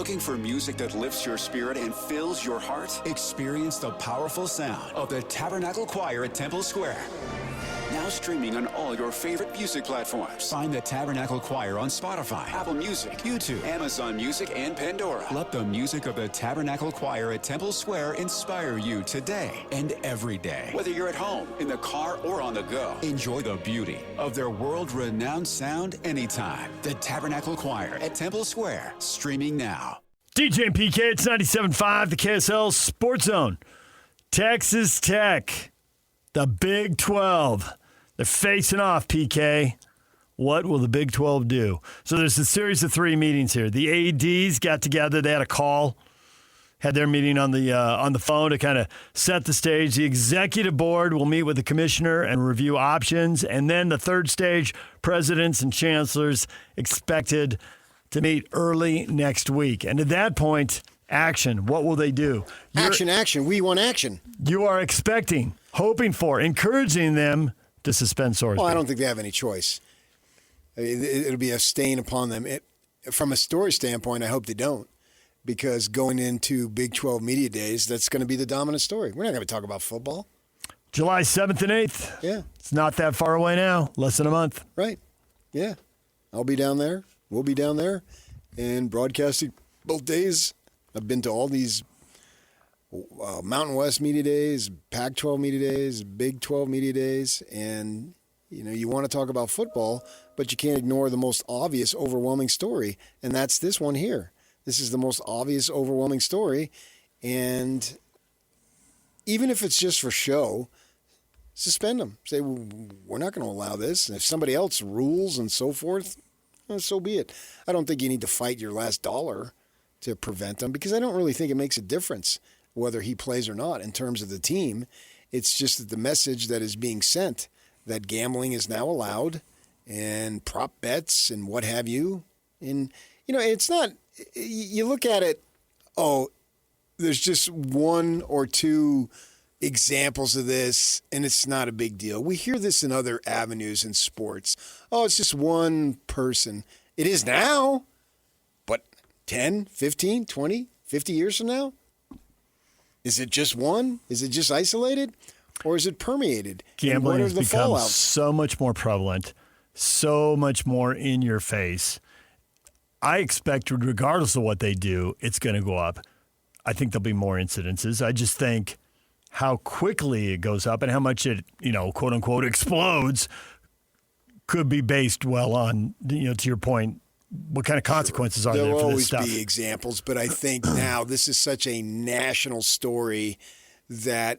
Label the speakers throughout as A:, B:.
A: Looking for music that lifts your spirit and fills your heart? Experience the powerful sound of the Tabernacle Choir at Temple Square. Now streaming on all your favorite music platforms. Find the Tabernacle Choir on Spotify, Apple Music, YouTube, Amazon Music, and Pandora. Let the music of the Tabernacle Choir at Temple Square inspire you today and every day. Whether you're at home, in the car, or on the go, enjoy the beauty of their world-renowned sound anytime. The Tabernacle Choir at Temple Square, streaming now.
B: DJ and PK, it's 97.5, the KSL Sports Zone. Texas Tech, the Big 12. They're facing off, PK. What will the Big 12 do? So there's a series of 3 meetings here. The ADs got together. They had a call, had their meeting on the phone to kind of set the stage. The executive board will meet with the commissioner and review options. And then the third stage, presidents and chancellors expected to meet early next week. And at that point, action. What will they do?
C: Action. We want action.
B: You are expecting, hoping for, encouraging them to suspend Sorsby.
C: Well, I don't think they have any choice. It'll be a stain upon them. From a story standpoint, I hope they don't, because going into Big 12 Media Days, that's going to be the dominant story. We're not going to talk about football.
B: July 7th and 8th.
C: Yeah.
B: It's not that far away now, less than a month.
C: Right. Yeah. I'll be down there. We'll be down there and broadcasting both days. I've been to all these Mountain West Media Days, Pac-12 Media Days, Big 12 Media Days, and you want to talk about football, but you can't ignore the most obvious, overwhelming story, and that's this one here. This is the most obvious, overwhelming story, and even if it's just for show, suspend them. Say, we're not going to allow this, and if somebody else rules and so forth, so be it. I don't think you need to fight your last dollar to prevent them, because I don't really think it makes a difference whether he plays or not in terms of the team. It's just that the message that is being sent, that gambling is now allowed and prop bets and what have you. And, it's not, you look at it, there's just 1 or 2 examples of this, and it's not a big deal. We hear this in other avenues in sports. It's just one person. It is now, but 10, 15, 20, 50 years from now? Is it just one? Is it just isolated? Or is it permeated?
B: Gambling has become
C: fallouts?
B: So much more prevalent, so much more in your face. I expect, regardless of what they do, it's going to go up. I think there'll be more incidences. I just think how quickly it goes up and how much it, quote unquote, explodes could be based well on, to your point, what kind of consequences are there for this stuff?
C: There'll always be examples, but I think now this is such a national story that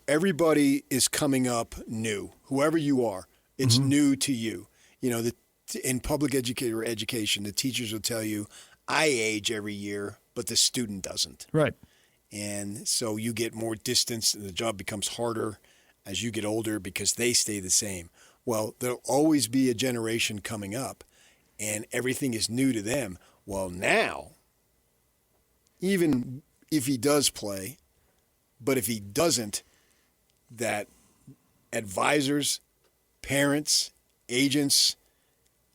C: everybody is coming up new. Whoever you are, it's new to you. In public education, the teachers will tell you, I age every year, but the student doesn't.
B: Right.
C: And so you get more distance, and the job becomes harder as you get older because they stay the same. Well, there'll always be a generation coming up, and everything is new to them. Well, now, even if he does play, but if he doesn't, that advisors, parents, agents,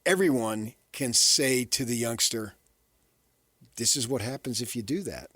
C: everyone can say to the youngster, this is what happens if you do that.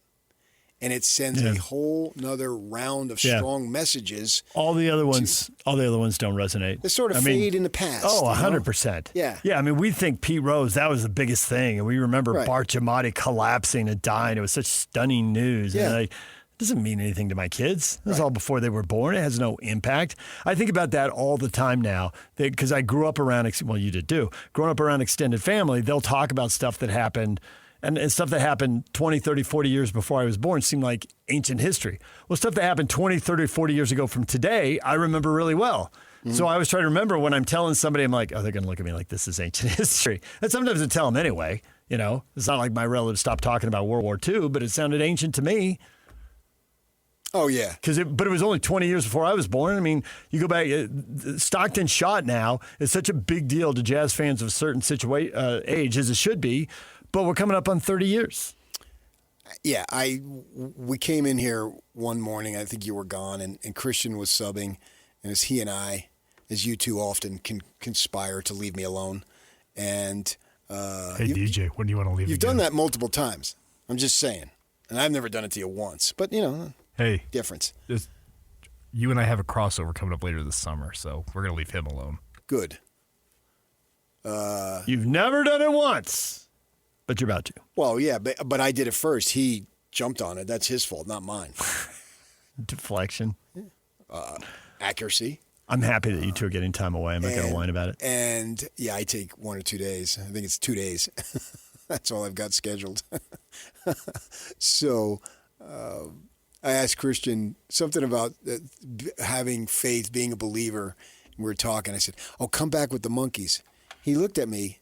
C: And it sends a whole nother round of strong messages.
B: All the other ones don't resonate.
C: They sort of fade in the past.
B: 100%.
C: Yeah.
B: Yeah, I mean, we think Pete Rose, that was the biggest thing. And we remember Bart Giamatti collapsing and dying. It was such stunning news.
C: Yeah.
B: And it doesn't mean anything to my kids. It was all before they were born. It has no impact. I think about that all the time now because I grew up around, you did too, growing up around extended family, they'll talk about stuff that happened and stuff that happened 20, 30, 40 years before I was born seemed like ancient history. Well, stuff that happened 20, 30, 40 years ago from today, I remember really well. Mm-hmm. So I always try to remember when I'm telling somebody, I'm like, they're going to look at me like this is ancient history. And sometimes I tell them anyway. It's not like my relatives stopped talking about World War II, but it sounded ancient to me.
C: Oh, yeah.
B: But it was only 20 years before I was born. I mean, you go back, Stockton shot now is such a big deal to Jazz fans of a certain age, as it should be. But we're coming up on 30 years.
C: Yeah, we came in here one morning, I think you were gone, and Christian was subbing, and as he and I, as you two often can conspire to leave me alone. And
D: hey, DJ, when do you want to leave
C: You've
D: again?
C: done that multiple times. I'm just saying. And I've never done it to you once. But,
D: Hey,
C: difference.
D: you and I have a crossover coming up later this summer, so we're going to leave him alone.
C: Good.
B: You've never done it once, but you're about to.
C: Well, yeah, but I did it first. He jumped on it. That's his fault, not mine.
B: Deflection.
C: Accuracy.
B: I'm happy that you two are getting time away. I'm not going to whine about it.
C: And, yeah, I take 1 or 2 days. I think it's 2 days. That's all I've got scheduled. So I asked Christian something about having faith, being a believer. We were talking. I said, come back with the monkeys. He looked at me.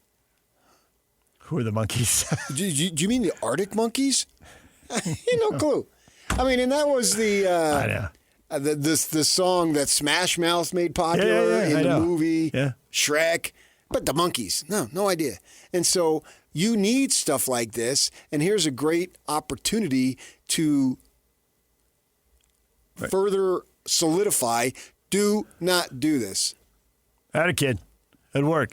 B: Who are the monkeys?
C: Do you mean the Arctic monkeys? He had no clue. I mean, and that was
B: I know.
C: the song that Smash Mouth made popular in the movie Shrek. But the monkeys, no idea. And so you need stuff like this, and here's a great opportunity to further solidify. Do not do this.
B: Had a kid. It'd work.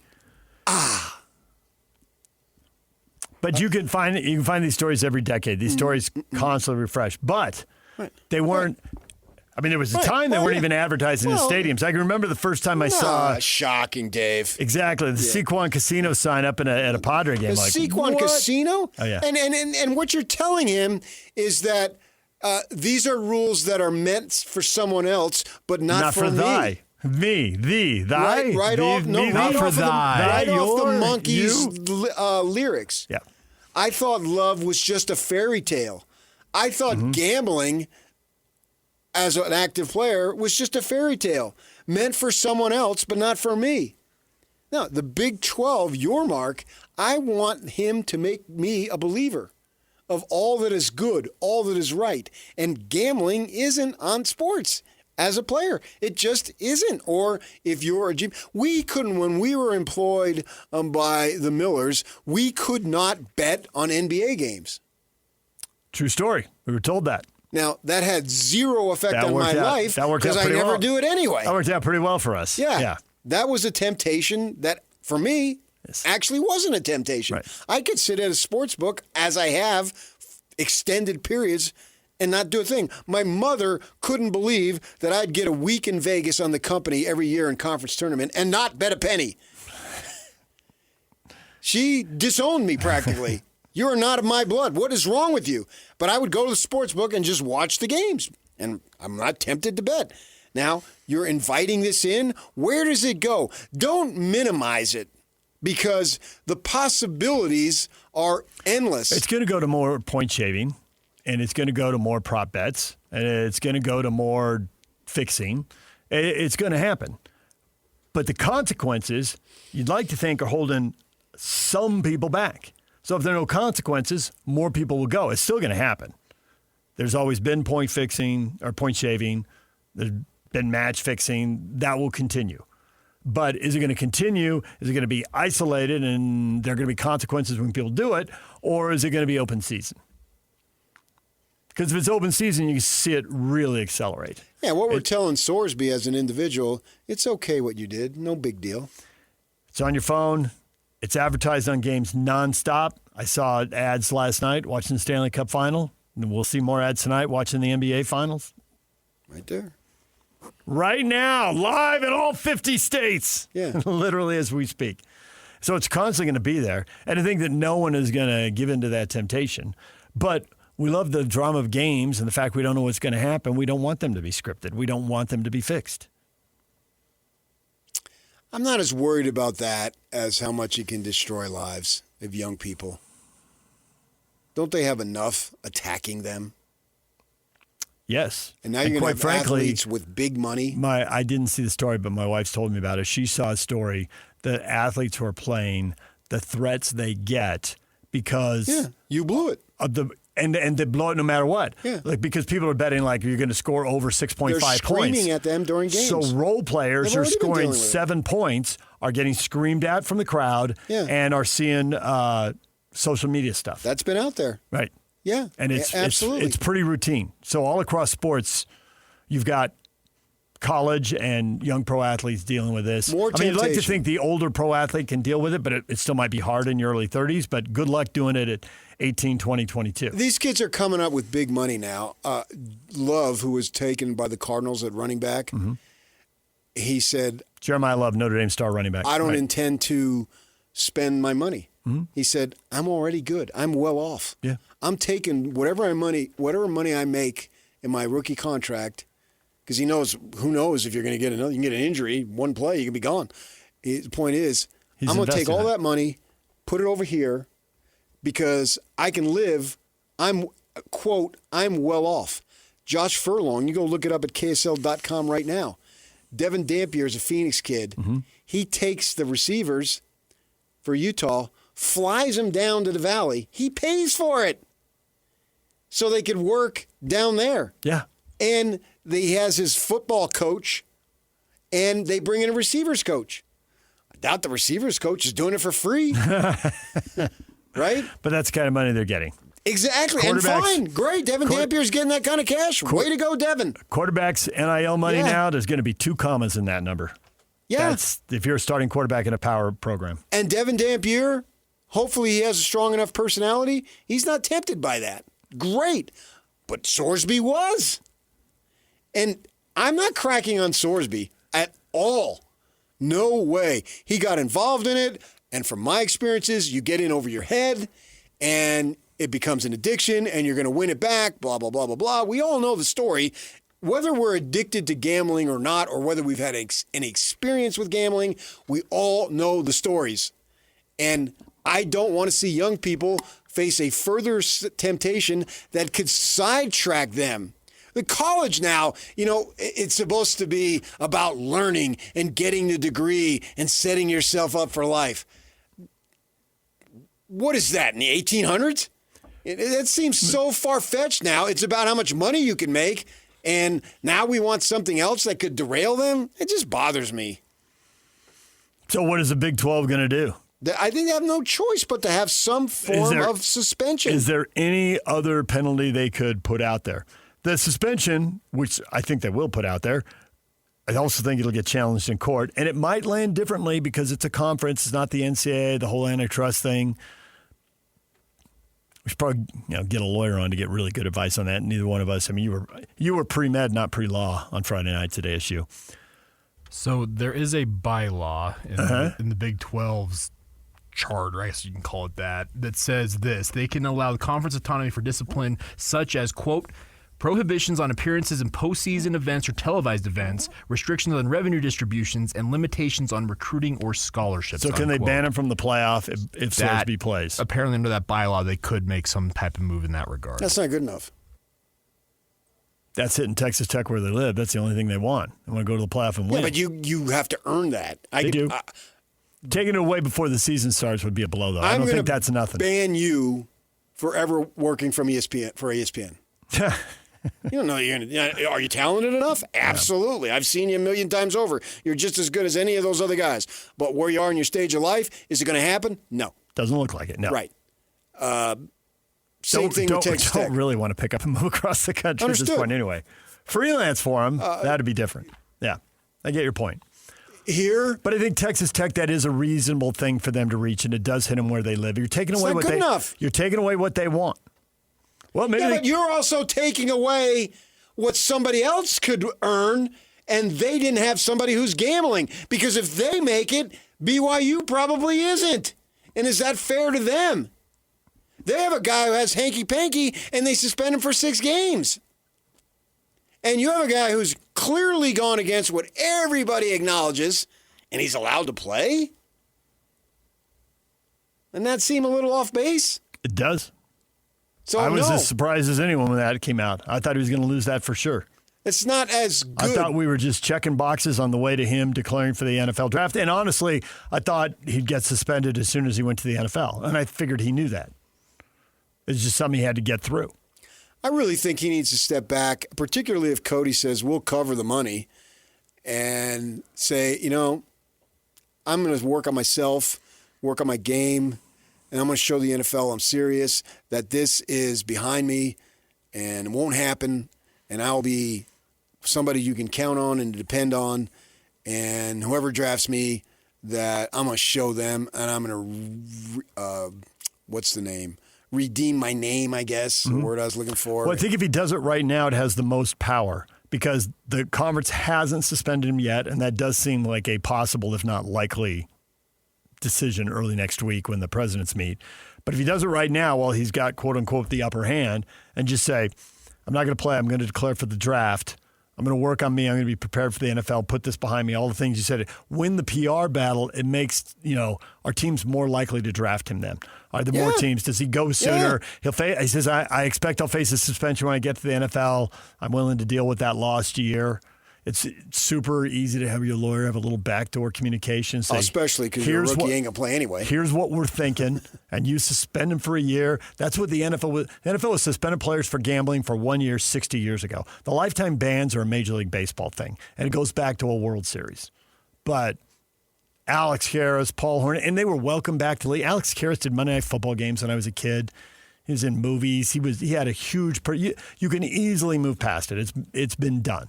B: But you can find these stories every decade. These stories constantly refresh. But they weren't. I mean, there was a time they weren't even advertising in stadiums. I can remember the first time I saw.
C: Shocking, Dave.
B: Exactly. The Sequan Casino sign up at a Padre game.
C: The
B: like,
C: Sequan
B: what?
C: Casino?
B: Oh, yeah.
C: And what you're telling him is that these are rules that are meant for someone else, but not for me.
B: Thy. Thy.
C: Right off the Monkeys lyrics.
B: Yeah.
C: I thought love was just a fairy tale. I thought gambling as an active player was just a fairy tale, meant for someone else, but not for me. Now, the Big 12, your mark, I want him to make me a believer of all that is good, all that is right. And gambling isn't on sports. As a player, it just isn't. Or if you're a GM, we couldn't, when we were employed by the Millers, we could not bet on NBA games.
B: True story. We were told that.
C: Now, that had zero effect on my life because I never do it anyway.
B: That worked out pretty well for us.
C: Yeah. That was a temptation that, for me, actually wasn't a temptation.
B: Right.
C: I could sit at a sports book, as I have, extended periods, and not do a thing. My mother couldn't believe that I'd get a week in Vegas on the company every year in conference tournament and not bet a penny. She disowned me practically. You are not of my blood. What is wrong with you? But I would go to the sports book and just watch the games. And I'm not tempted to bet. Now, you're inviting this in. Where does it go? Don't minimize it because the possibilities are endless.
B: It's going to go to more point shaving, and it's going to go to more prop bets, and it's going to go to more fixing. It's going to happen. But the consequences, you'd like to think, are holding some people back. So if there are no consequences, more people will go. It's still going to happen. There's always been point fixing or point shaving. There's been match fixing. That will continue. But is it going to continue? Is it going to be isolated and there are going to be consequences when people do it? Or is it going to be open season? Because if it's open season, you can see it really accelerate.
C: Yeah, what we're telling Sorsby as an individual, it's okay what you did. No big deal.
B: It's on your phone. It's advertised on games nonstop. I saw ads last night watching the Stanley Cup Final. And we'll see more ads tonight watching the NBA Finals.
C: Right there.
B: Right now, live in all 50 states.
C: Yeah.
B: Literally as we speak. So it's constantly going to be there. And I think that no one is going to give in to that temptation. But we love the drama of games and the fact we don't know what's going to happen. We don't want them to be scripted. We don't want them to be fixed.
C: I'm not as worried about that as how much it can destroy lives of young people. Don't they have enough attacking them?
B: Yes.
C: And now you're going to have athletes with big money.
B: I didn't see the story, but my wife's told me about it. She saw a story that athletes who are playing, the threats they get because
C: you blew it.
B: Of the and they blow it no matter what.
C: Yeah.
B: Like because people are betting like you're going to score over 6.5 points.
C: They're screaming at them during games.
B: So role players who are scoring 7 points are getting screamed at from the crowd and are seeing social media stuff.
C: That's been out there.
B: Right.
C: Yeah.
B: And
C: absolutely.
B: It's pretty routine. So all across sports, you've got college and young pro athletes dealing with this.
C: More
B: I mean, you'd like to
C: temptation.
B: think the older pro athlete can deal with it, but it still might be hard in your early 30s. But good luck doing it at 18, 20, 22.
C: These kids are coming up with big money now. Love, who was taken by the Cardinals at running back, he said,
B: Jeremiah Love, Notre Dame star running back.
C: I don't
B: Right.
C: intend to spend my money. He said, I'm already good. I'm well off.
B: Yeah.
C: I'm taking whatever money I make in my rookie contract, because he knows, who knows if you're going to get another, you can get an injury, one play, you can be gone. The point is,
B: He's
C: I'm going to take
B: investing
C: all
B: in it.
C: that money, put it over here, because I can live, quote, I'm well off. Josh Furlong, you go look it up at KSL.com right now. Devin Dampier is a Phoenix kid. He takes the receivers for Utah, flies them down to the Valley. He pays for it so they could work down there.
B: Yeah.
C: And he has his football coach, and they bring in a receivers coach. I doubt the receivers coach is doing it for free. Right?
B: But that's the kind of money they're getting.
C: Exactly. And
B: Quarterbacks-
C: fine. Great. Devin Dampier's getting that kind of cash. Way to go, Devin.
B: Quarterbacks, NIL money
C: Yeah.
B: now, there's going to be 2 commas in that number.
C: Yeah.
B: That's if you're a starting quarterback in a power program.
C: And Devin Dampier, hopefully he has a strong enough personality. He's not tempted by that. Great. But Sorsby was. And I'm not cracking on Sorsby at all. No way. He got involved in it. And from my experiences, you get in over your head and it becomes an addiction and you're going to win it back, blah, blah, blah, blah, blah. We all know the story. Whether we're addicted to gambling or not, or whether we've had any experience with gambling, we all know the stories. And I don't want to see young people face a further temptation that could sidetrack them. The college now, it's supposed to be about learning and getting the degree and setting yourself up for life. What is that, in the 1800s? That seems so far-fetched now. It's about how much money you can make, and now we want something else that could derail them? It just bothers me.
B: So what is the Big 12 going to do?
C: I think they have no choice but to have some form of suspension.
B: Is there any other penalty they could put out there? The suspension, which I think they will put out there, I also think it'll get challenged in court, and it might land differently because it's a conference. It's not the NCAA, the whole antitrust thing. We should probably get a lawyer on to get really good advice on that. Neither one of us. I mean, you were pre-med, not pre-law on Friday nights at ASU.
D: So there is a bylaw in the Big 12's charter, I guess you can call it that says this: they can allow the conference autonomy for discipline such as, quote, prohibitions on appearances in postseason events or televised events, restrictions on revenue distributions, and limitations on recruiting or scholarships.
B: So can they
D: unquote.
B: ban him from the playoff if
D: That-
B: Sorsby plays?
D: Apparently under that bylaw, they could make some type of move in that regard.
C: That's not good enough.
B: That's hitting Texas Tech where they live. That's the only thing they want. They want to go to the playoff and win.
C: Yeah, but you have to earn that.
B: They do. Taking it away before the season starts would be a blow, though. I
C: I'm
B: don't
C: gonna
B: think that's nothing.
C: ban you forever working from ESPN for ESPN. You don't know you're gonna. Are you talented enough? Absolutely. I've seen you a million times over. You're just as good as any of those other guys. But where you are in your stage of life, is it going to happen? No.
B: Doesn't look like it, no.
C: Right. Same thing with Texas Tech.
B: Don't really want to pick up and move across the country at
C: Understood.
B: this point anyway. Freelance for them, that'd be different. Yeah, I get your point.
C: Here,
B: But I think Texas Tech, that is a reasonable thing for them to reach, and it does hit them where they live. You're taking away
C: not
B: what
C: good enough.
B: You're taking away what they want. Well, maybe
C: yeah,
B: they,
C: but you're also taking away what somebody else could earn, and they didn't have somebody who's gambling. Because if they make it, BYU probably isn't. And is that fair to them? They have a guy who has hanky-panky, and they suspend him for 6 games. And you have a guy who's clearly gone against what everybody acknowledges, and he's allowed to play? Doesn't that seem a little off base?
B: it does.
C: So
B: I was
C: no,
B: as surprised as anyone when that came out. I thought he was going to lose that for sure.
C: it's not as good.
B: I thought we were just checking boxes on the way to him declaring for the NFL draft. And honestly, I thought he'd get suspended as soon as he went to the NFL. And I figured he knew that. It's just something he had to get through.
C: I really think he needs to step back, particularly if Cody says, we'll cover the money, and say, I'm going to work on myself, work on my game, and I'm going to show the NFL I'm serious, that this is behind me and it won't happen, and I'll be somebody you can count on and depend on, and whoever drafts me, that I'm going to show them, and I'm going to, what's the name? Redeem my name, I guess, the word I was looking for.
B: Well, I think if he does it right now, it has the most power because the conference hasn't suspended him yet, and that does seem like a possible, if not likely, decision early next week when the presidents meet. But if he does it right now while he's got, quote unquote, the upper hand and just say, I'm not going to play, I'm going to declare for the draft, I'm going to work on me, I'm going to be prepared for the NFL, put this behind me, all the things you said, win the PR battle, it makes, our teams more likely to draft him then. Are there more teams? Does he go sooner? He says, I expect I'll face a suspension when I get to the NFL. I'm willing to deal with that lost year. It's super easy to have your lawyer have a little backdoor communication. Say,
C: especially because your rookie ain't going to play anyway.
B: Here's what we're thinking, and you suspend him for a year. That's what the NFL was. The NFL was suspended players for gambling for 1 year 60 years ago. The lifetime bans are a Major League Baseball thing, and it goes back to a World Series. But Alex Karras, Paul Hornett, and they were welcome back to the league. Alex Karras did Monday Night Football games when I was a kid. He was in movies. He had a huge. You can easily move past it. It's been done.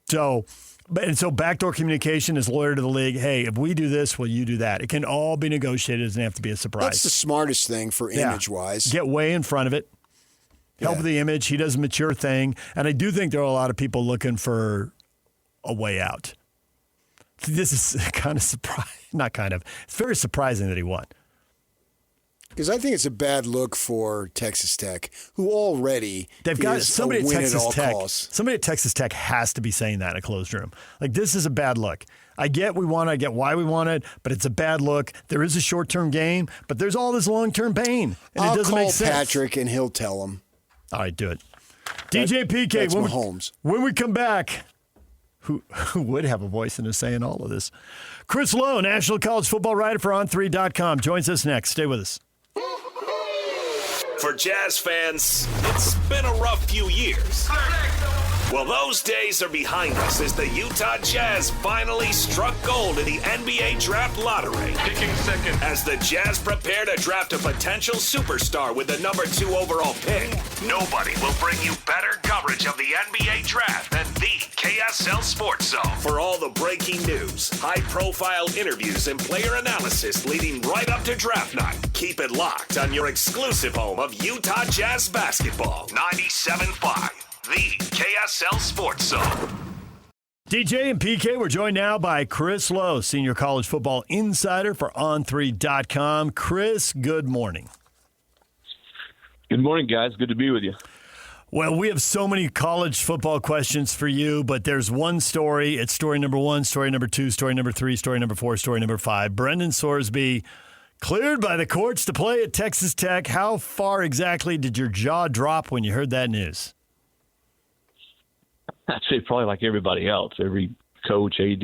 B: So backdoor communication is lawyer to the league. Hey, if we do this, will you do that? It can all be negotiated. It doesn't have to be a surprise.
C: That's the smartest thing for image-wise.
B: Get way in front of it. Help with the image. He does a mature thing. And I do think there are a lot of people looking for a way out. This is kind of it's very surprising that he won.
C: Because I think it's a bad look for Texas Tech, who already
B: they've got somebody
C: a
B: at
C: win
B: Texas
C: at all
B: Tech.
C: costs.
B: Somebody at Texas Tech has to be saying that in a closed room. Like, this is a bad look. I get why we want it, but it's a bad look. There is a short-term gain, but there's all this long-term pain, and
C: I'll
B: it doesn't
C: call
B: make sense.
C: Patrick, and he'll tell him.
B: All right, do it. DJ PK.
C: That's Mahomes.
B: When we come back, who would have a voice into saying all of this? Chris Lowe, national college football writer for On3.com, joins us next. Stay with us.
E: For Jazz fans, it's been a rough few years. Well, those days are behind us as the Utah Jazz finally struck gold in the NBA Draft Lottery.
F: Picking second.
E: As the Jazz prepare to draft a potential superstar with the number 2 overall pick, nobody will bring you better coverage of the NBA Draft than the KSL Sports Zone. For all the breaking news, high-profile interviews, and player analysis leading right up to draft night, keep it locked on your exclusive home of Utah Jazz basketball. 97.5. The KSL Sports Zone.
B: DJ and PK, we're joined now by Chris Lowe, senior college football insider for On3.com. Chris, good morning.
G: Good morning, guys. Good to be with you.
B: Well, we have so many college football questions for you, but there's one story. It's story number 1, story number 2, story number 3, story number 4, story number 5. Brendan Sorsby cleared by the courts to play at Texas Tech. How far exactly did your jaw drop when you heard that news?
G: I'd say probably like everybody else, every coach, AD,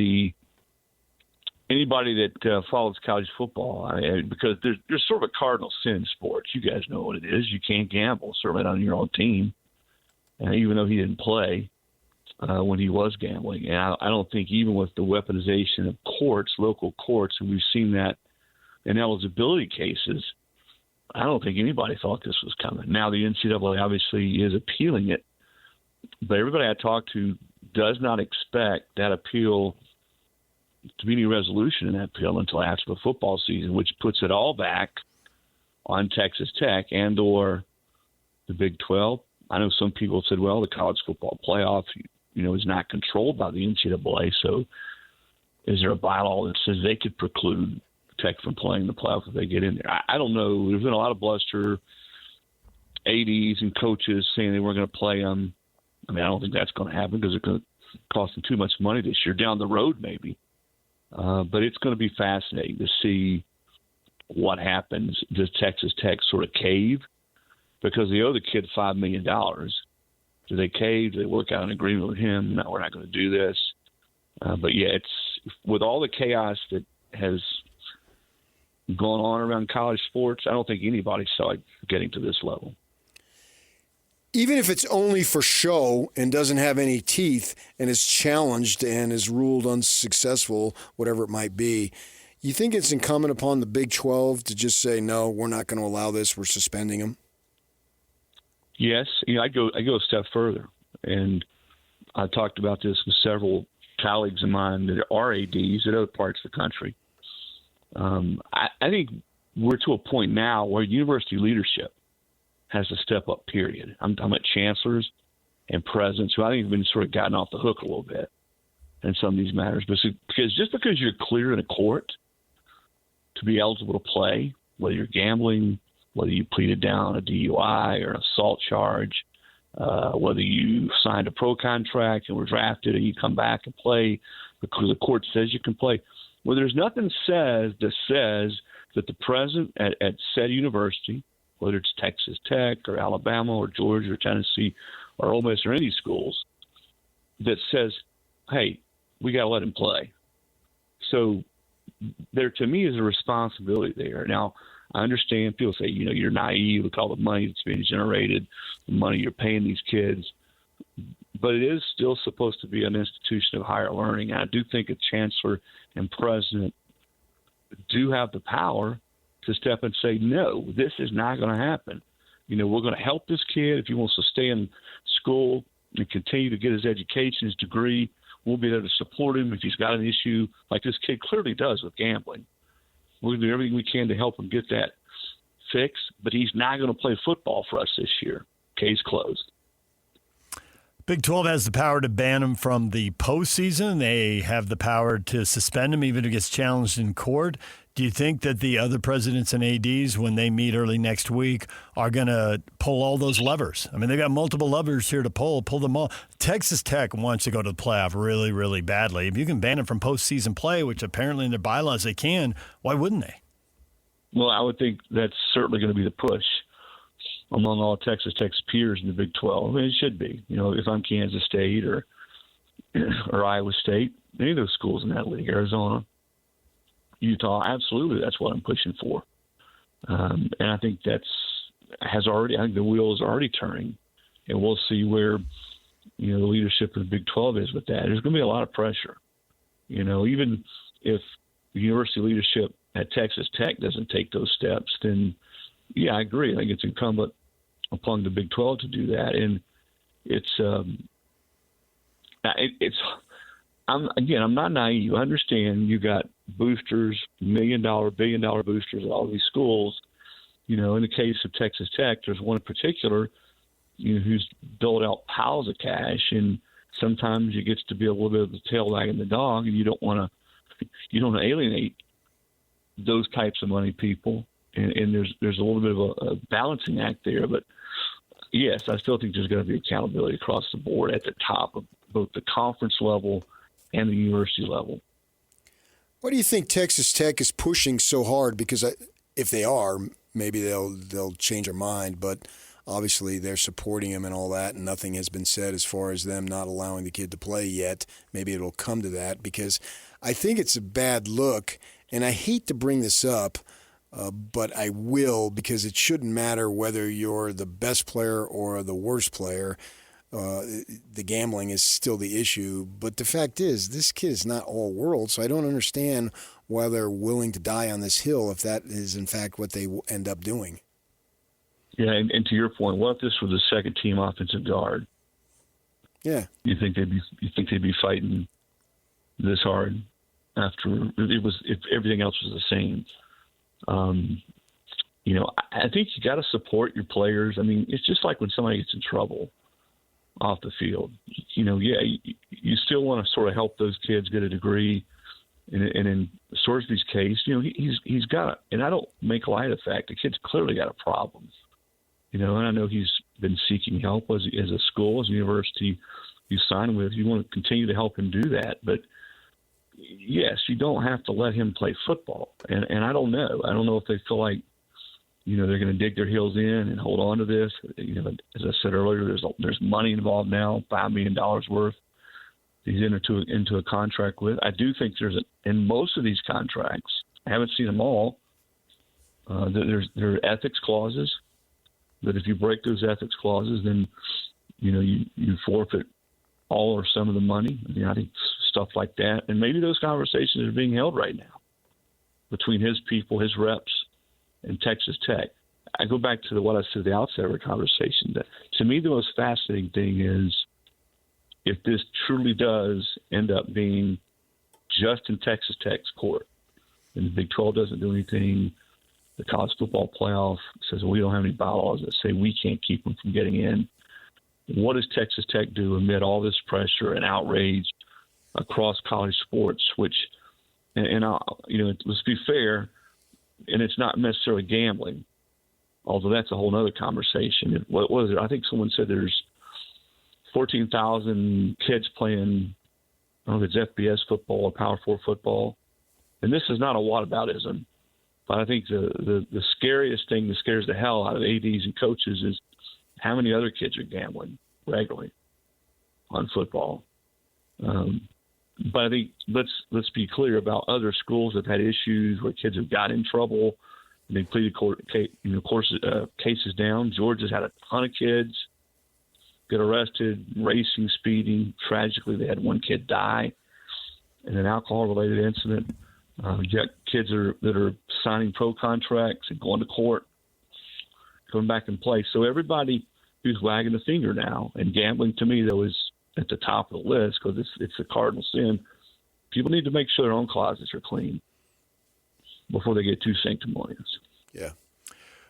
G: anybody that follows college football, because there's sort of a cardinal sin in sports. You guys know what it is. You can't gamble, certainly not on your own team, even though he didn't play when he was gambling. And I don't think even with the weaponization of courts, local courts, and we've seen that in eligibility cases, I don't think anybody thought this was coming. Now the NCAA obviously is appealing it, but everybody I talk to does not expect that appeal to be any resolution in that appeal until after the football season, which puts it all back on Texas Tech and or the Big 12. I know some people said, well, the college football playoff, is not controlled by the NCAA, so is there a bylaw that says they could preclude Tech from playing the playoff if they get in there? I don't know. There's been a lot of bluster, ADs and coaches saying they weren't going to play them. I don't think that's going to happen because it's going to cost them too much money this year. Down the road, maybe. But it's going to be fascinating to see what happens. Does Texas Tech sort of cave? Because they owe the kid $5 million. Do they cave? Do they work out an agreement with him? No, we're not going to do this. But, yeah, it's with all the chaos that has gone on around college sports, I don't think anybody saw it getting to this level.
C: Even if it's only for show and doesn't have any teeth and is challenged and is ruled unsuccessful, whatever it might be, you think it's incumbent upon the Big 12 to just say, no, we're not going to allow this, we're suspending them?
G: Yes. I go a step further. And I talked about this with several colleagues of mine that are ADs at other parts of the country. I think we're to a point now where university leadership has to step up, period. I'm talking about chancellors and presidents who I think have been sort of gotten off the hook a little bit in some of these matters. Because just because you're clear in a court to be eligible to play, whether you're gambling, whether you pleaded down a DUI or an assault charge, whether you signed a pro contract and were drafted and you come back and play because the court says you can play. Well, there's nothing that says that the president at said university, whether it's Texas Tech or Alabama or Georgia or Tennessee or Ole Miss or any schools, that says, hey, we got to let him play. So there, to me, is a responsibility there. Now, I understand people say, you're naive with all the money that's being generated, the money you're paying these kids. But it is still supposed to be an institution of higher learning. And I do think a chancellor and president do have the power to step and say, no, this is not going to happen. We're going to help this kid. If he wants to stay in school and continue to get his education, his degree, we'll be there to support him. If he's got an issue like this kid clearly does with gambling, we're going to do everything we can to help him get that fixed. But he's not going to play football for us this year. Case closed.
B: Big 12 has the power to ban him from the postseason. They have the power to suspend him even if he gets challenged in court. Do you think that the other presidents and ADs, when they meet early next week, are going to pull all those levers? I mean, they got multiple levers here to pull them all. Texas Tech wants to go to the playoff really, really badly. If you can ban them from postseason play, which apparently in their bylaws they can, why wouldn't they?
G: Well, I would think that's certainly going to be the push among all Texas Tech's peers in the Big 12. And it should be. If I'm Kansas State or Iowa State, any of those schools in that league, Arizona, Utah, absolutely, that's what I'm pushing for. And I think I think the wheel is already turning, and we'll see where, the leadership of the Big 12 is with that. There's going to be a lot of pressure. Even if the university leadership at Texas Tech doesn't take those steps, then yeah, I agree. I think it's incumbent upon the Big 12 to do that. And I'm not naive. I understand you got boosters, $1 million, billion-dollar boosters at all these schools. In the case of Texas Tech, there's one in particular, who's doled out piles of cash, and sometimes it gets to be a little bit of the tail wagging the dog, and you don't want to alienate those types of money people. And there's a little bit of a balancing act there. But, yes, I still think there's going to be accountability across the board at the top of both the conference level and the university level.
C: Why do you think Texas Tech is pushing so hard? Because if they are, maybe they'll change their mind. But obviously they're supporting him and all that, and nothing has been said as far as them not allowing the kid to play yet. Maybe it'll come to that, because I think it's a bad look. And I hate to bring this up, but I will, because it shouldn't matter whether you're the best player or the worst player. The gambling is still the issue. But the fact is, this kid is not all world, so I don't understand why they're willing to die on this hill if that is, in fact, what they end up doing.
G: Yeah, and to your point, what if this was a second-team offensive guard?
C: Yeah.
G: You think they'd be fighting this hard after if everything else was the same? I think you got to support your players. I mean, it's just like when somebody gets in trouble off the field. You still want to sort of help those kids get a degree. And in Sorsby's case, he's got, and I don't make light of the fact the kid's clearly got a problem. And I know he's been seeking help as a school, as a university you sign with. You want to continue to help him do that, but yes, you don't have to let him play football. And I don't know. I don't know if they feel like, they're going to dig their heels in and hold on to this. As I said earlier, there's money involved now, $5 million worth. He's into a contract with. I do think in most of these contracts, I haven't seen them all, there are ethics clauses that if you break those ethics clauses, then, you forfeit all or some of the money. I think stuff like that. And maybe those conversations are being held right now between his people, his reps, and Texas Tech. I go back to what I said at the outset of our conversation. That to me, the most fascinating thing is if this truly does end up being just in Texas Tech's court, and the Big 12 doesn't do anything, the college football playoff says we don't have any bylaws that say we can't keep them from getting in. What does Texas Tech do amid all this pressure and outrage across college sports? Which, and let's be fair, and it's not necessarily gambling, although that's a whole other conversation. What was it? I think someone said there's 14,000 kids playing, I don't know if it's FBS football or Power 4 football. And this is not a whataboutism, but I think the scariest thing that scares the hell out of ADs and coaches is how many other kids are gambling regularly on football. But I think let's be clear about other schools that have had issues where kids have got in trouble and they pleaded cases down. Georgia's had a ton of kids get arrested, racing, speeding. Tragically, they had one kid die in an alcohol-related incident. You got kids that are signing pro contracts and going to court, coming back and play. So everybody who's wagging the finger now, and gambling to me, though, is at the top of the list because it's a cardinal sin. People need to make sure their own closets are clean before they get too sanctimonious.
C: Yeah.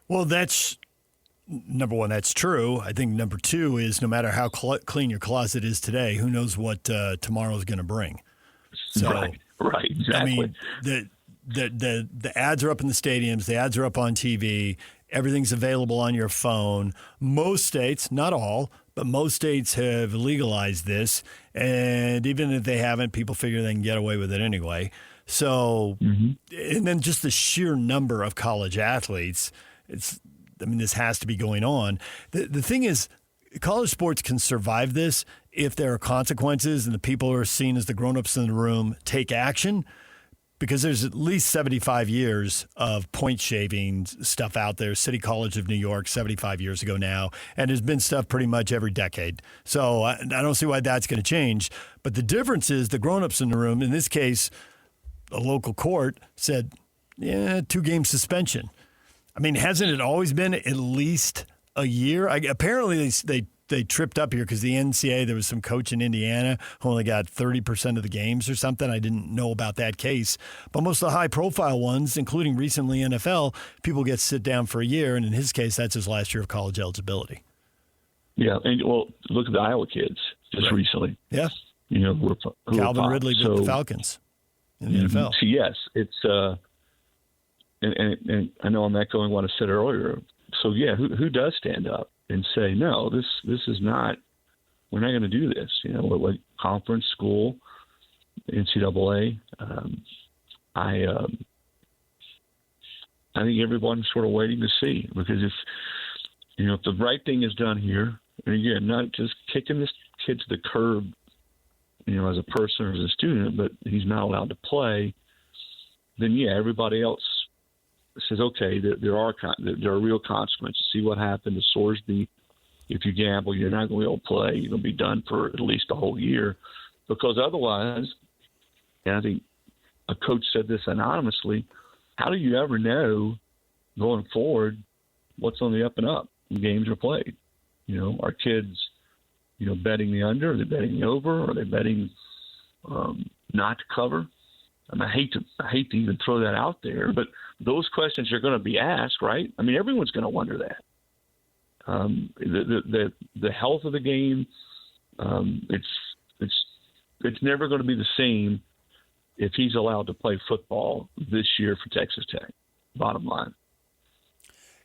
B: Well, that's number one. That's true. I think number two is no matter how clean your closet is today, who knows what tomorrow is going to bring. So,
G: right, exactly.
B: I mean, the ads are up in the stadiums. The ads are up on TV. Everything's available on your phone. Most states, not all, but most states have legalized this. And even if they haven't, people figure they can get away with it anyway. So, and then just the sheer number of college athletes, this has to be going on. The thing is, college sports can survive this if there are consequences and the people who are seen as the grown-ups in the room take action, because there's at least 75 years of point shaving stuff out there. City College of New York, 75 years ago now, and there's been stuff pretty much every decade. So I don't see why that's going to change. But the difference is the grown-ups in the room, in this case, a local court said, 2-game suspension. I mean, hasn't it always been at least a year? Apparently, they tripped up here because the NCAA, there was some coach in Indiana who only got 30% of the games or something. I didn't know about that case. But most of the high-profile ones, including recently NFL, people get to sit down for a year, and in his case, that's his last year of college eligibility.
G: Yeah, and look at the Iowa kids just recently.
B: Yeah.
G: Calvin
B: Ridley with the Falcons in the NFL.
G: So yes, it's and I know I'm echoing what I said earlier. So yeah, who does stand up and say no? This is not. We're not going to do this. Like conference, school, NCAA. I think everyone's sort of waiting to see, because if the right thing is done here, and again, not just kicking this kid to the curb, as a person or as a student, but he's not allowed to play, then yeah, everybody else says, okay, there are real consequences. See what happened to Sorsby. If you gamble, you're not going to be able to play. You're going to be done for at least a whole year, because otherwise, and I think a coach said this anonymously, how do you ever know going forward what's on the up and up when games are played? Are kids, betting the under? Are they betting the over? Are they betting not to cover? I hate to even throw that out there, but those questions are going to be asked, right? I mean, everyone's going to wonder that. The health of the game, it's never going to be the same if he's allowed to play football this year for Texas Tech. Bottom line.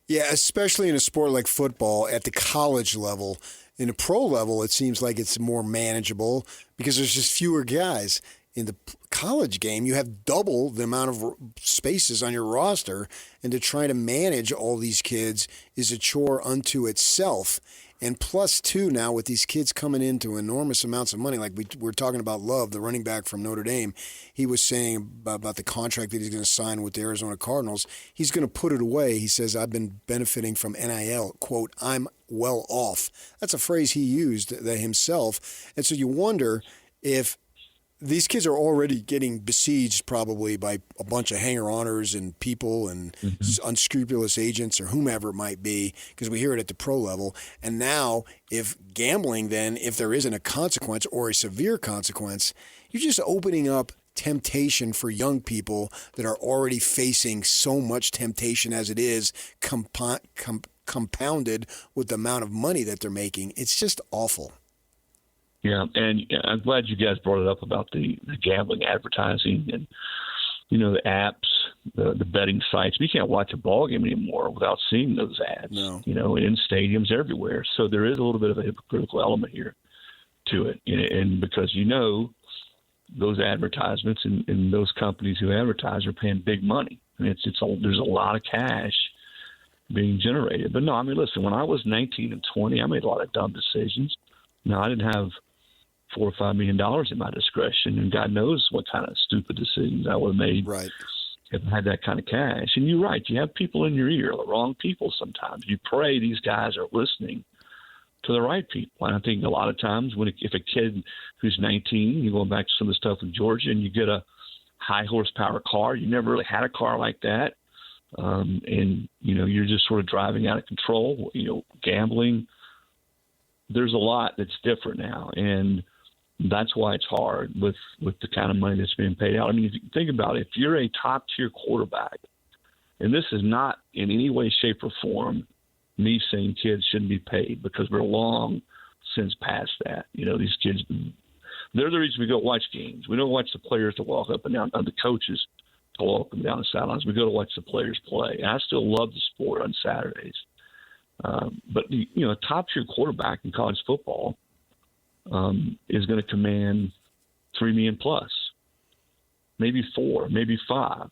C: Yeah, especially in a sport like football at the college level. In the pro level, it seems like it's more manageable because there's just fewer guys. In the college game, you have double the amount of spaces on your roster, and to try to manage all these kids is a chore unto itself. And plus, too, now with these kids coming into enormous amounts of money, like we're talking about Love, the running back from Notre Dame, he was saying about the contract that he's going to sign with the Arizona Cardinals. He's going to put it away. He says, I've been benefiting from NIL. Quote, I'm well off. That's a phrase he used himself. And so you wonder if these kids are already getting besieged probably by a bunch of hanger-oners and people and unscrupulous agents or whomever it might be, because we hear it at the pro level. And now if gambling, then if there isn't a consequence or a severe consequence, you're just opening up temptation for young people that are already facing so much temptation as it is, compounded with the amount of money that they're making. It's just awful.
G: Yeah, and I'm glad you guys brought it up about the gambling advertising and, the apps, the betting sites. You can't watch a ball game anymore without seeing those ads, in stadiums everywhere. So there is a little bit of a hypocritical element here to it. And because, those advertisements and those companies who advertise are paying big money. And there's a lot of cash being generated. But no, listen, when I was 19 and 20, I made a lot of dumb decisions. No, I didn't have $4 or $5 million in my discretion, and God knows what kind of stupid decisions I would have made if I had that kind of cash. And you're right, you have people in your ear, the wrong people sometimes. You pray these guys are listening to the right people. And I think a lot of times if a kid who's 19, you're going back to some of the stuff in Georgia, and you get a high horsepower car, you never really had a car like that, and you're just sort of driving out of control, gambling. There's a lot that's different now, and that's why it's hard with the kind of money that's being paid out. If you think about it, if you're a top-tier quarterback, and this is not in any way, shape, or form me saying kids shouldn't be paid, because we're long since past that. These kids, they're the reason we go watch games. We don't watch the players to walk up and down, the coaches to walk up and down the sidelines. We go to watch the players play. And I still love the sport on Saturdays. But a top-tier quarterback in college football is going to command $3 million plus, maybe $4 million, maybe $5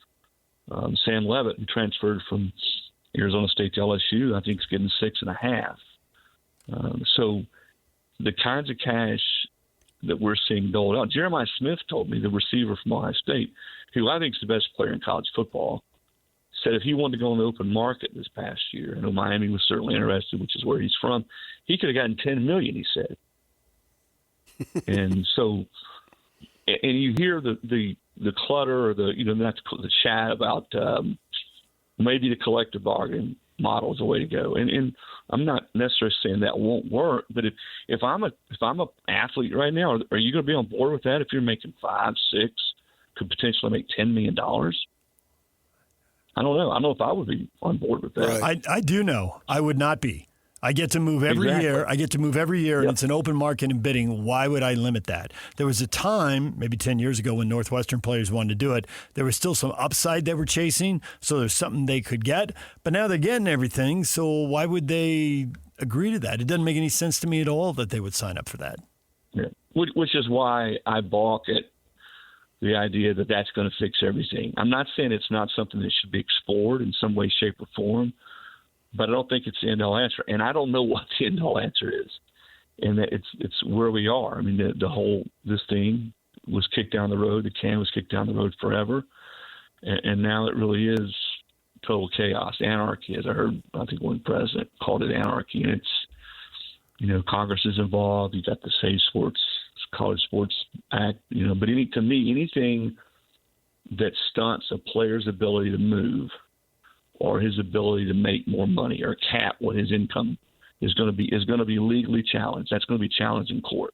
G: million. Sam Levitt, who transferred from Arizona State to LSU, I think is getting $6.5 million. So the kinds of cash that we're seeing doled out. Jeremiah Smith told me, the receiver from Ohio State, who I think is the best player in college football, said if he wanted to go on the open market this past year, I know Miami was certainly interested, which is where he's from, he could have gotten $10 million, he said. And so, and you hear the clutter or not the chat about maybe the collective bargaining model is the way to go. And I'm not necessarily saying that won't work, but if I'm an athlete right now, are you going to be on board with that? If you're making 5, 6, could potentially make $10 million? I don't know. I don't know if I would be on board with that.
B: Right. I do know. I would not be. I get to move every year.
G: Yep.
B: And it's an open market and bidding. Why would I limit that? There was a time, maybe 10 years ago, when Northwestern players wanted to do it. There was still some upside they were chasing, so there's something they could get. But now they're getting everything, so why would they agree to that? It doesn't make any sense to me at all that they would sign up for that.
G: Yeah. Which is why I balk at the idea that that's going to fix everything. I'm not saying it's not something that should be explored in some way, shape, or form, but I don't think it's the end-all answer. And I don't know what the end-all answer is. And that it's where we are. This thing was kicked down the road. The can was kicked down the road forever. And now it really is total chaos, anarchy, as I think one president called it anarchy. And it's, Congress is involved. You got the Safe Sports, College Sports Act, but to me, anything that stunts a player's ability to move or his ability to make more money or cap what his income is going to be legally challenged. That's going to be challenged in court,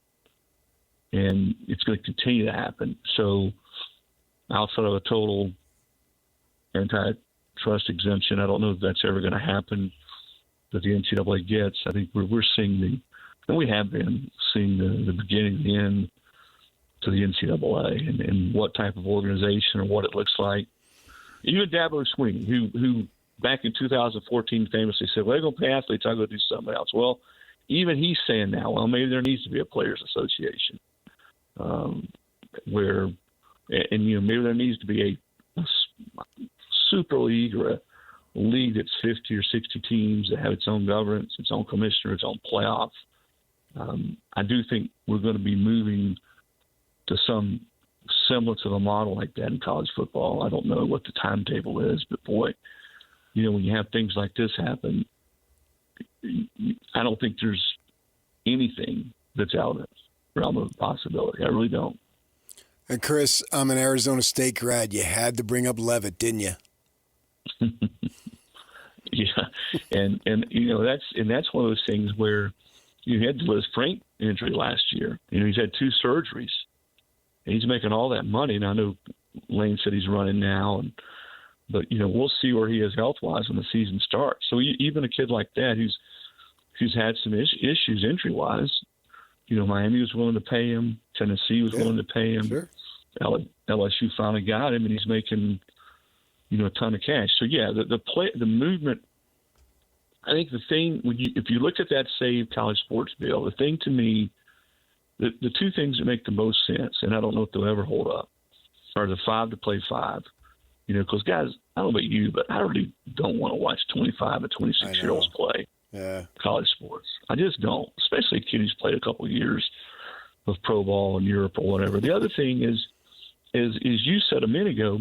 G: and it's going to continue to happen. So, outside of a total antitrust exemption, I don't know if that's ever going to happen that the NCAA gets. I think we're seeing we have been seeing the beginning, the end to the NCAA and what type of organization or what it looks like. Even Dabo Swinney, who back in 2014 famously said, well, they're going to pay athletes, I'll go do something else. Well, even he's saying now, well, maybe there needs to be a players association maybe there needs to be a super league or a league that's 50 or 60 teams that have its own governance, its own commissioner, its own playoff. I do think we're going to be moving to some semblance of a model like that in college football. I don't know what the timetable is, but boy, when you have things like this happen, I don't think there's anything that's out of the realm of possibility. I really don't.
C: And Chris, I'm an Arizona State grad. You had to bring up Levitt, didn't you?
G: Yeah, and that's one of those things where you had the Liz Frank injury last year. He's had 2 surgeries, and he's making all that money. And I know Lane said he's running now, but we'll see where he is health-wise when the season starts. So even a kid like that who's had some issues injury-wise, Miami was willing to pay him, Tennessee was willing to pay him,
C: sure.
G: LSU finally got him, and he's making a ton of cash. So yeah, the movement. I think the thing if you look at that Save College Sports bill, the thing to me, the 2 things that make the most sense, and I don't know if they'll ever hold up, are the 5 to play 5. Because guys, I don't know about you, but I really don't want to watch 25 and 26-year-olds play college sports. I just don't, especially a kid who's played a couple of years of pro ball in Europe or whatever. The other thing is you said a minute ago,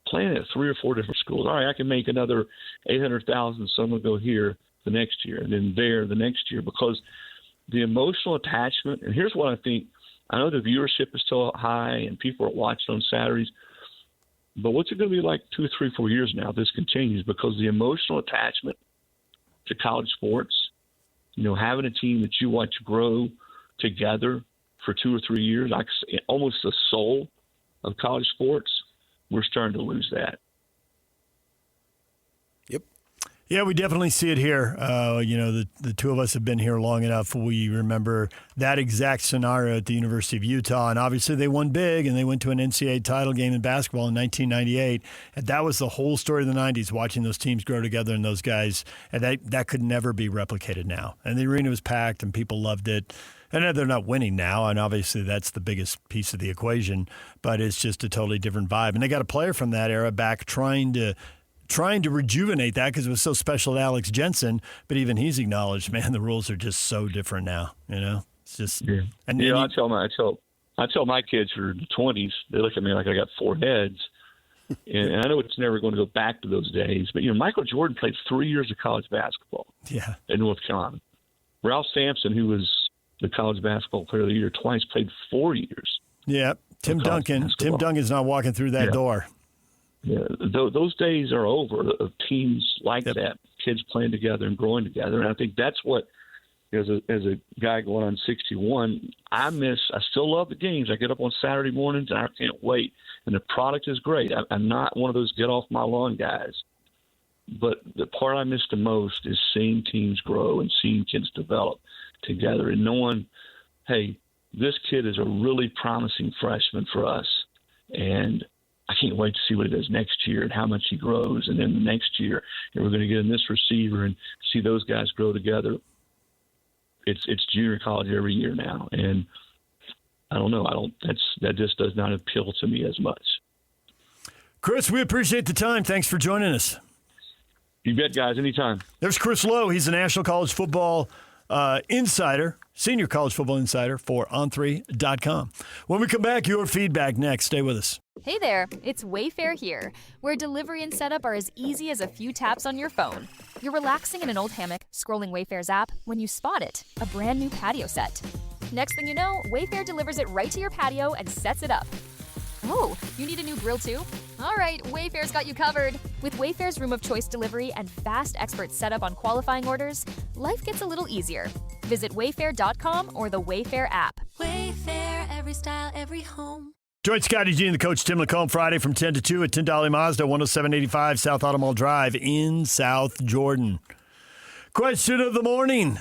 G: playing at 3 or 4 different schools. All right, I can make another $800,000, so I'm going to go here the next year and then there the next year, because the emotional attachment. And here's what I think. I know the viewership is still high and people are watching on Saturdays, but what's it going to be like 2, 3, 4 years now if this continues? Because the emotional attachment to college sports, having a team that you watch grow together for 2 or 3 years, like almost the soul of college sports, we're starting to lose that.
C: Yep.
B: Yeah, we definitely see it here. The 2 of us have been here long enough. We remember that exact scenario at the University of Utah. And obviously they won big, and they went to an NCAA title game in basketball in 1998. And that was the whole story of the 90s, watching those teams grow together and those guys. And that could never be replicated now. And the arena was packed, and people loved it. And they're not winning now, and obviously that's the biggest piece of the equation, but it's just a totally different vibe. And they got a player from that era back trying to rejuvenate that because it was so special to Alex Jensen, but even he's acknowledged, man, the rules are just so different now, It's just and
G: I tell my kids who are in the 20s, they look at me like I got 4 heads. And I know it's never going to go back to those days, but Michael Jordan played 3 years of college basketball in North Carolina. Ralph Sampson, who was the college basketball player of the year twice, played 4 years.
B: Yeah, Tim Duncan's not walking through that door.
G: Yeah, those days are over of teams like that, kids playing together and growing together. And I think that's what, as a guy going on 61, I still love the games. I get up on Saturday mornings and I can't wait. And the product is great. I'm not one of those get off my lawn guys. But the part I miss the most is seeing teams grow and seeing kids develop together and knowing, hey, this kid is a really promising freshman for us, and I can't wait to see what he does next year and how much he grows. And then the next year, and we're going to get in this receiver and see those guys grow together. It's junior college every year now, and I don't know. That just does not appeal to me as much.
B: Chris, we appreciate the time. Thanks for joining us.
G: You bet, guys. Anytime.
B: There's Chris Lowe. He's a national college football insider, senior college football insider for On3.com. When we come back, your feedback next. Stay with us.
F: Hey there, it's Wayfair here, where delivery and setup are as easy as a few taps on your phone. You're relaxing in an old hammock, scrolling Wayfair's app, when you spot it, a brand new patio set. Next thing you know, Wayfair delivers it right to your patio and sets it up. Oh, you need a new grill too? All right, Wayfair's got you covered. With Wayfair's Room of Choice delivery and fast expert setup on qualifying orders, life gets a little easier. Visit wayfair.com or the Wayfair app.
H: Wayfair, every style, every home.
B: Join Scotty G and the coach Tim Lacombe Friday from 10 to 2 at Tyndall Mazda, 10785 South Auto Mall Drive in South Jordan. Question of the morning.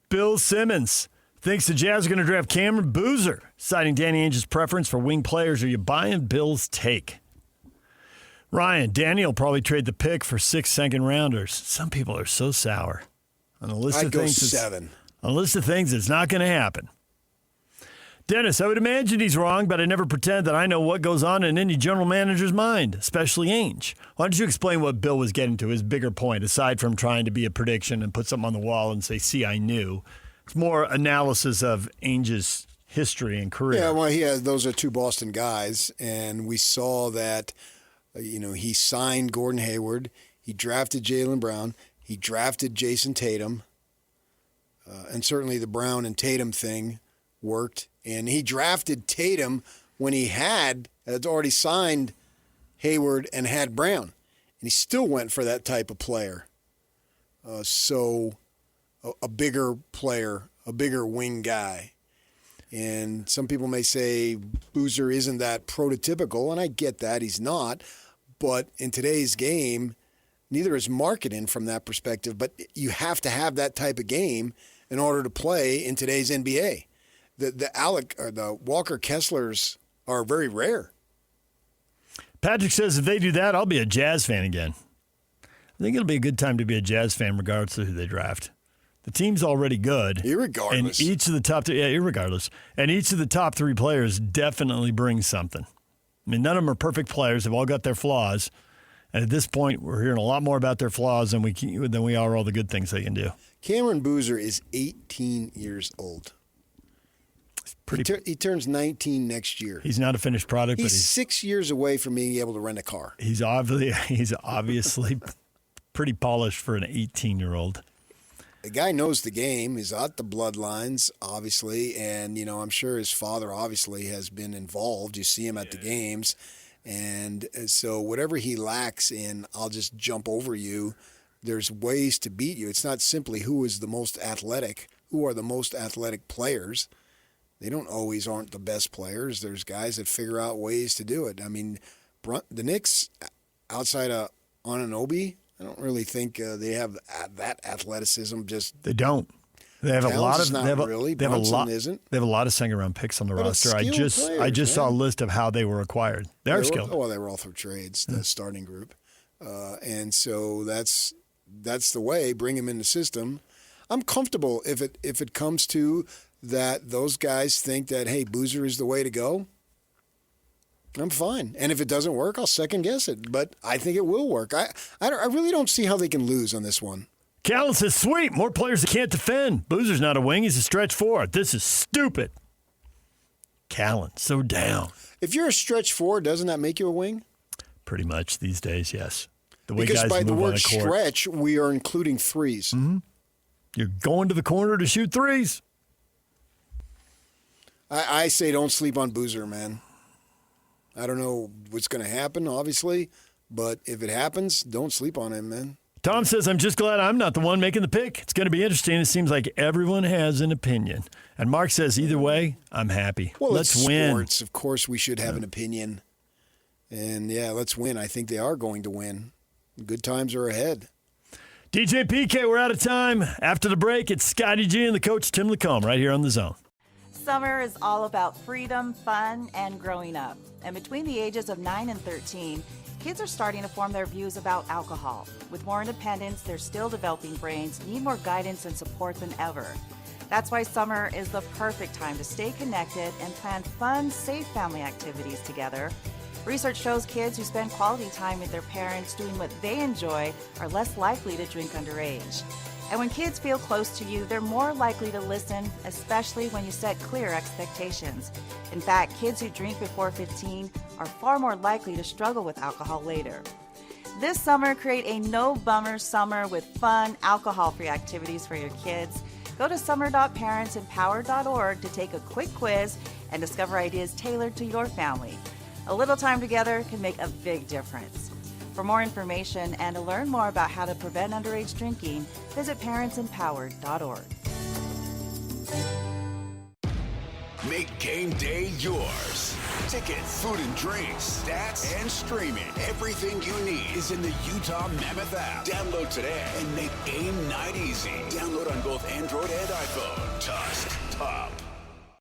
B: Bill Simmons thinks the Jazz are going to draft Cameron Boozer, citing Danny Ainge's preference for wing players. Are you buying Bill's take? Ryan, Danny will probably trade the pick for 6 second-rounders. Some people are so sour. On a list of things,
C: 7.
B: On a list of things, it's not going to happen. Dennis, I would imagine he's wrong, but I never pretend that I know what goes on in any general manager's mind, especially Ainge. Why don't you explain what Bill was getting to, his bigger point, aside from trying to be a prediction and put something on the wall and say, see, I knew. It's more analysis of Ainge's history and career.
C: Yeah, well, those are 2 Boston guys, and we saw that, he signed Gordon Hayward, he drafted Jaylen Brown, he drafted Jason Tatum, and certainly the Brown and Tatum thing worked. And he drafted Tatum when he had already signed Hayward and had Brown. And he still went for that type of player. So a bigger player, a bigger wing guy. And some people may say Boozer isn't that prototypical, and I get that. He's not. But in today's game, neither is Markkanen from that perspective. But you have to have that type of game in order to play in today's NBA. The Walker Kesslers are very rare.
B: Patrick says if they do that, I'll be a Jazz fan again. I think it'll be a good time to be a Jazz fan regardless of who they draft. The team's already good.
C: Irregardless.
B: And each of the top three, irregardless. And each of the top three players definitely brings something. I mean, none of them are perfect players. They've all got their flaws. And at this point, we're hearing a lot more about their flaws than we are all the good things they can do.
C: Cameron Boozer is 18 years old. He turns 19 next year.
B: He's not a finished product, but
C: he's 6 years away from being able to rent a car.
B: He's obviously pretty polished for an 18-year-old.
C: The guy knows the game. He's out the bloodlines, obviously, and I'm sure his father obviously has been involved. You see him at the games, and so whatever he lacks in, I'll just jump over you. There's ways to beat you. It's not simply who is the most athletic, who are the most athletic players. They don't always aren't the best players. There's guys that figure out ways to do it. I mean, the Knicks, outside of Anunoby, I don't really think they have that athleticism.
B: They don't. They have a lot of.
C: Not
B: they have
C: really.
B: They have a lot.
C: Isn't.
B: They have a lot of second-round picks on the roster. I just saw a list of how they were acquired. They are skilled.
C: Well, they were all through trades. The starting group, and so that's the way. Bring them in the system. I'm comfortable if it comes to that. Those guys think that hey, Boozer is the way to go. I'm fine. And if it doesn't work, I'll second guess it. But I think it will work. I really don't see how they can lose on this one.
B: Callan says, sweet. More players that can't defend. Boozer's not a wing. He's a stretch forward. This is stupid. Callan, so down.
C: If you're a stretch forward, doesn't that make you a wing?
B: Pretty much these days, yes. The way
C: because
B: guys
C: by
B: move
C: the
B: on
C: word
B: the court.
C: stretch, we are including threes.
B: Mm-hmm. You're going to the corner to shoot threes.
C: I say don't sleep on Boozer, man. I don't know what's going to happen, obviously, but if it happens, don't sleep on him, man.
B: Tom says, I'm just glad I'm not the one making the pick. It's going to be interesting. It seems like everyone has an opinion. And Mark says, either way, I'm happy.
C: Well,
B: let's
C: it's
B: win.
C: Sports. Of course we should have an opinion. And, yeah, let's win. I think they are going to win. Good times are ahead.
B: DJ PK, we're out of time. After the break, it's Scotty G and the coach, Tim Lacombe, right here on The Zone.
I: Summer is all about freedom, fun, and growing up. And between the ages of 9 and 13, kids are starting to form their views about alcohol. With more independence, their still developing brains need more guidance and support than ever. That's why summer is the perfect time to stay connected and plan fun, safe family activities together. Research shows kids who spend quality time with their parents doing what they enjoy are less likely to drink underage. And when kids feel close to you, they're more likely to listen, especially when you set clear expectations. In fact, kids who drink before 15 are far more likely to struggle with alcohol later. This summer, create a no-bummer summer with fun, alcohol-free activities for your kids. Go to summer.parentsempowered.org to take a quick quiz and discover ideas tailored to your family. A little time together can make a big difference. For more information and to learn more about how to prevent underage drinking, visit parentsempowered.org.
A: Make game day yours. Tickets, food and drinks, stats, and streaming. Everything you need is in the Utah Mammoth app. Download today and make game night easy. Download on both Android and iPhone. Tusk Top.